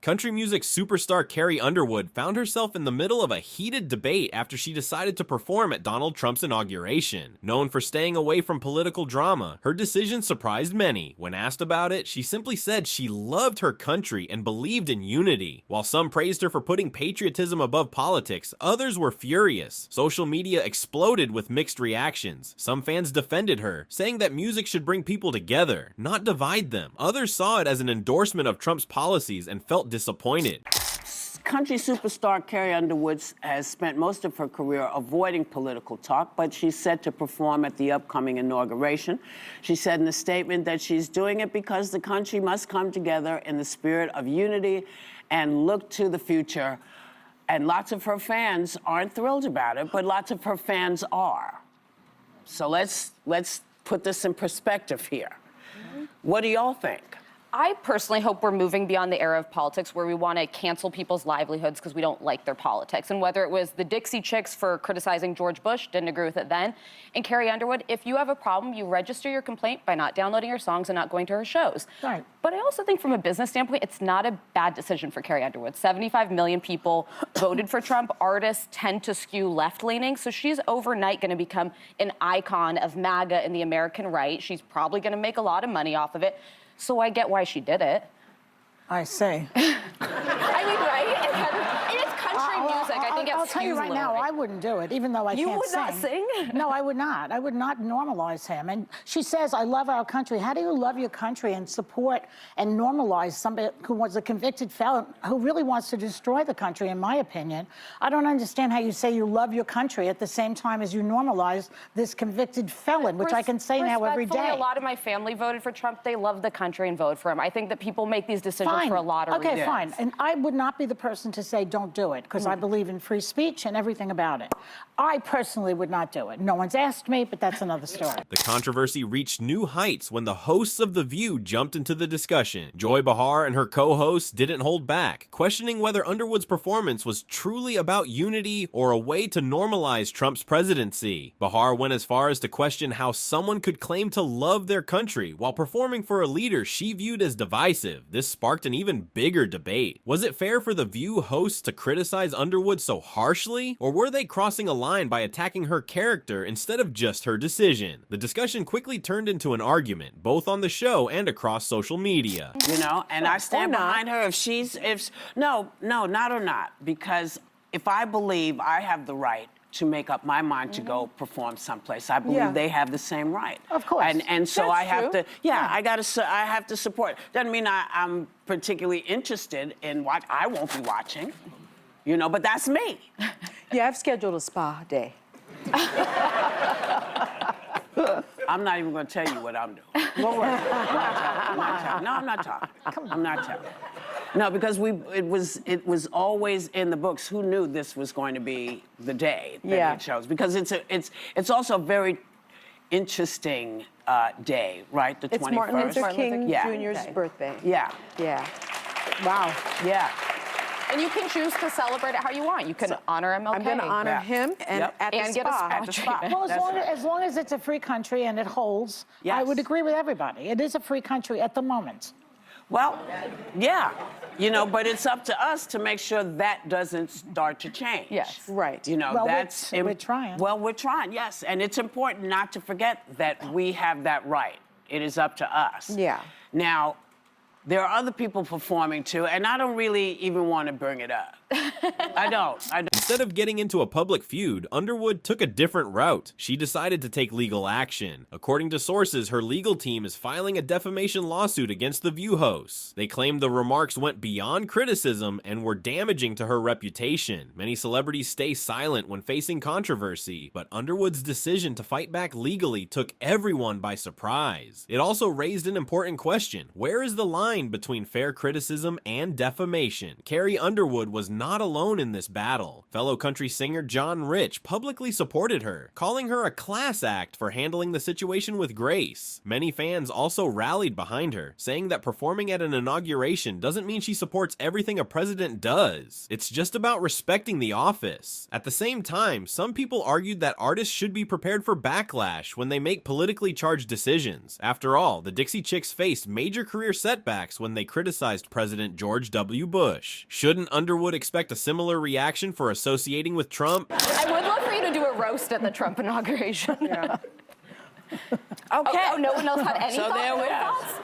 Country music superstar Carrie Underwood found herself in the middle of a heated debate after she decided to perform at Donald Trump's inauguration. Known for staying away from political drama, her decision surprised many. When asked about it, she simply said she loved her country and believed in unity. While some praised her for putting patriotism above politics, others were furious. Social media exploded with mixed reactions. Some fans defended her, saying that music should bring people together, not divide them. Others saw it as an endorsement of Trump's policies and felt disappointed. Country superstar Carrie Underwood has spent most of her career avoiding political talk, but she's set to perform at the upcoming inauguration. She said in a statement that she's doing it because the country must come together in the spirit of unity and look to the future. And lots of her fans aren't thrilled about it, but lots of her fans are. So let's put this in perspective here. What do y'all think? I personally hope we're moving beyond the era of politics where we want to cancel people's livelihoods because we don't like their politics. And whether it was the Dixie Chicks for criticizing George Bush, didn't agree with it then, and Carrie Underwood, if you have a problem, you register your complaint by not downloading her songs and not going to her shows. Right. But I also think from a business standpoint, it's not a bad decision for Carrie Underwood. 75 million people voted for Trump. Artists tend to skew left-leaning, so she's overnight going to become an icon of MAGA and the American right. She's probably going to make a lot of money off of it. So I get why she did it. I say. I mean, right? And it's country music. I think I'll tell you right now, I wouldn't do it, even though I You can't would not sing? No, I would not. I would not normalize him. And she says, I love our country. How do you love your country and support and normalize somebody who was a convicted felon who really wants to destroy the country, in my opinion? I don't understand how you say you love your country at the same time as you normalize this convicted felon, which I can say now every day. A lot of my family voted for Trump. They love the country and vote for him. I think that people make these decisions for a lot of reasons. Okay, fine. And I would not be the person to say don't do it, because I believe in free speech and everything about it. I personally would not do it. No one's asked me, but that's another story. The controversy reached new heights when the hosts of The View jumped into the discussion. Joy Behar and her co-hosts didn't hold back, questioning whether Underwood's performance was truly about unity or a way to normalize Trump's presidency. Behar went as far as to question how someone could claim to love their country while performing for a leader she viewed as divisive. This sparked an even bigger debate. Was it fair for The View hosts to criticize Underwood so harshly, or were they crossing a line by attacking her character instead of just her decision? The discussion quickly turned into an argument, both on the show and across social media. You know, and I stand behind her no, not or not, because if I believe I have the right to make up my mind to go perform someplace, I believe they have the same right. Of course. And so That's I have true. I have to support. Doesn't mean I'm particularly interested in what I won't be watching, you know, but that's me. Yeah, I've scheduled a spa day. I'm not even going to tell you what I'm doing. Don't worry. I'm not telling. No, I'm not talking. I'm not telling. No, because it was always in the books. Who knew this was going to be the day that it chose? Because it's also a very interesting day, right? The 21st. It's Martin Luther King Jr.'s birthday. Yeah. Yeah. Wow. Yeah. And you can choose to celebrate it how you want. You can honor MLK. I'm going to honor him and at the and get a spa. spa treatment. Well, as long as it's a free country and it holds, I would agree with everybody. It is a free country at the moment. Well, yeah, you know, but it's up to us to make sure that doesn't start to change. Yes, right. You know, Well, that's... we're trying. Well, we're trying, yes. And it's important not to forget that we have that right. It is up to us. Yeah. Now, there are other people performing too, and I don't really even want to bring it up. I don't. Instead of getting into a public feud, Underwood took a different route. She decided to take legal action. According to sources, her legal team is filing a defamation lawsuit against The View hosts. They claim the remarks went beyond criticism and were damaging to her reputation. Many celebrities stay silent when facing controversy, but Underwood's decision to fight back legally took everyone by surprise. It also raised an important question. Where is the line between fair criticism and defamation? Carrie Underwood was not alone in this battle. Fellow Fellow country singer John Rich publicly supported her, calling her a class act for handling the situation with grace. Many fans also rallied behind her, saying that performing at an inauguration doesn't mean she supports everything a president does. It's just about respecting the office. At the same time, some people argued that artists should be prepared for backlash when they make politically charged decisions. After all, the Dixie Chicks faced major career setbacks when they criticized President George W. Bush. Shouldn't Underwood expect a similar reaction for associating with Trump? I would love for you to do a roast at the Trump inauguration. Yeah. Okay. Oh, no one else had any So thoughts? there we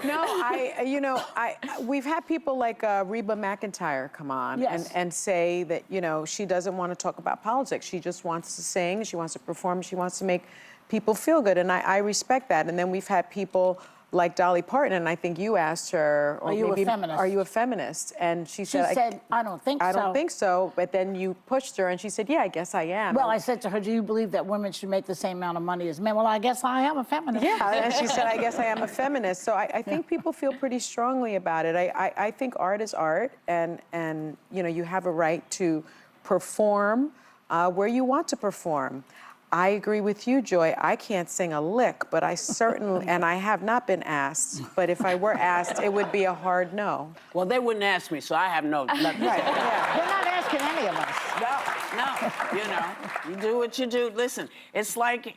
No are. thoughts? We've had people like Reba McEntire come on Yes. and say that, she doesn't want to talk about politics. She just wants to sing, she wants to perform, she wants to make people feel good. And I respect that. And then we've had people like Dolly Parton, and I think you asked her, or Are you a maybe, feminist? are you a feminist? And she She said, said, I don't think so. I don't think so. But then you pushed her, and she said, yeah, I guess I am. Well, I said to her, do you believe that women should make the same amount of money as men? Well, I guess I am a feminist. Yeah, and she said, I guess I am a feminist. So I think people feel pretty strongly about it. I think art is art, and you have a right to perform where you want to perform. I agree with you, Joy. I can't sing a lick, but I certainly, and I have not been asked, but if I were asked, it would be a hard no. Well, they wouldn't ask me, so I have nothing to say. Yeah. We're not asking any of us. No, you do what you do. Listen, it's like,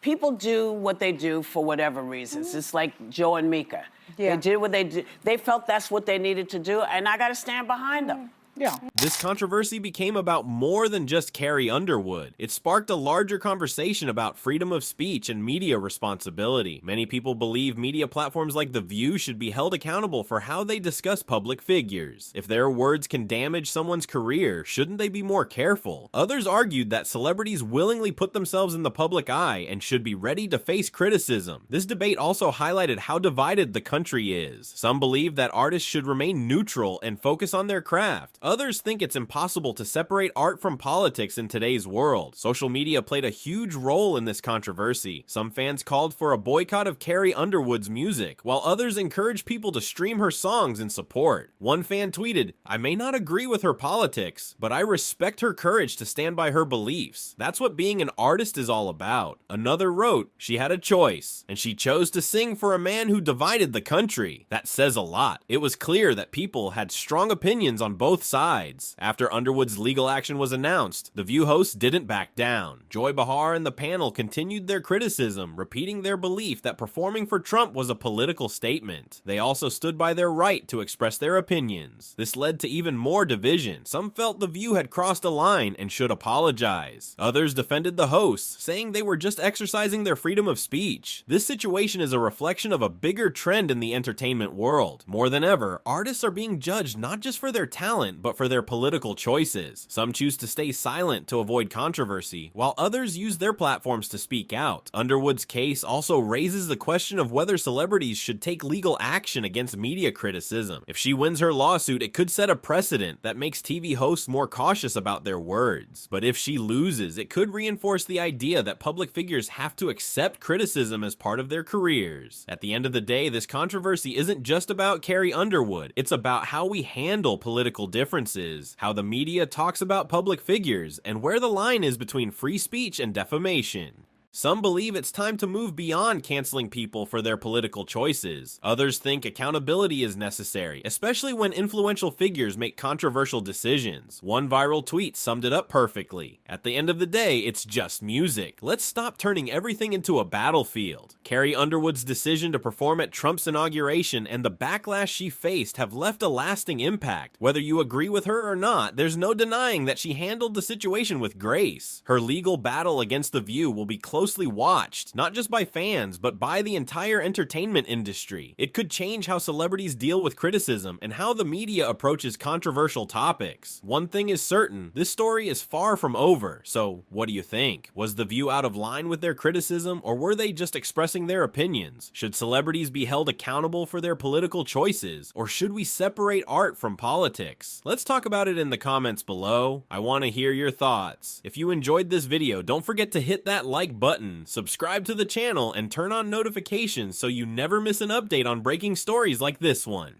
people do what they do for whatever reasons. It's like Joe and Mika. Yeah. They did what they did. They felt that's what they needed to do, and I got to stand behind them. Yeah. This controversy became about more than just Carrie Underwood. It sparked a larger conversation about freedom of speech and media responsibility. Many people believe media platforms like The View should be held accountable for how they discuss public figures. If their words can damage someone's career, shouldn't they be more careful? Others argued that celebrities willingly put themselves in the public eye and should be ready to face criticism. This debate also highlighted how divided the country is. Some believe that artists should remain neutral and focus on their craft. Others think it's impossible to separate art from politics in today's world. Social media played a huge role in this controversy. Some fans called for a boycott of Carrie Underwood's music, while others encouraged people to stream her songs in support. One fan tweeted, "I may not agree with her politics, but I respect her courage to stand by her beliefs. That's what being an artist is all about." Another wrote, "She had a choice, and she chose to sing for a man who divided the country." That says a lot. It was clear that people had strong opinions on both sides. After Underwood's legal action was announced, The View hosts didn't back down. Joy Behar and the panel continued their criticism, repeating their belief that performing for Trump was a political statement. They also stood by their right to express their opinions. This led to even more division. Some felt The View had crossed a line and should apologize. Others defended the hosts, saying they were just exercising their freedom of speech. This situation is a reflection of a bigger trend in the entertainment world. More than ever, artists are being judged not just for their talent, but for their political choices. Some choose to stay silent to avoid controversy, while others use their platforms to speak out. Underwood's case also raises the question of whether celebrities should take legal action against media criticism. If she wins her lawsuit, it could set a precedent that makes TV hosts more cautious about their words. But if she loses, it could reinforce the idea that public figures have to accept criticism as part of their careers. At the end of the day, this controversy isn't just about Carrie Underwood. It's about how we handle political differences, how the media talks about public figures, and where the line is between free speech and defamation. Some believe it's time to move beyond canceling people for their political choices. Others think accountability is necessary, especially when influential figures make controversial decisions. One viral tweet summed it up perfectly. At the end of the day, it's just music. Let's stop turning everything into a battlefield. Carrie Underwood's decision to perform at Trump's inauguration and the backlash she faced have left a lasting impact. Whether you agree with her or not, there's no denying that she handled the situation with grace. Her legal battle against The View will be closely watched, not just by fans, but by the entire entertainment industry. It could change how celebrities deal with criticism and how the media approaches controversial topics. One thing is certain, this story is far from over, so what do you think? Was The View out of line with their criticism, or were they just expressing their opinions? Should celebrities be held accountable for their political choices, or should we separate art from politics? Let's talk about it in the comments below. I want to hear your thoughts. If you enjoyed this video, don't forget to hit that like button, subscribe to the channel, and turn on notifications so you never miss an update on breaking stories like this one.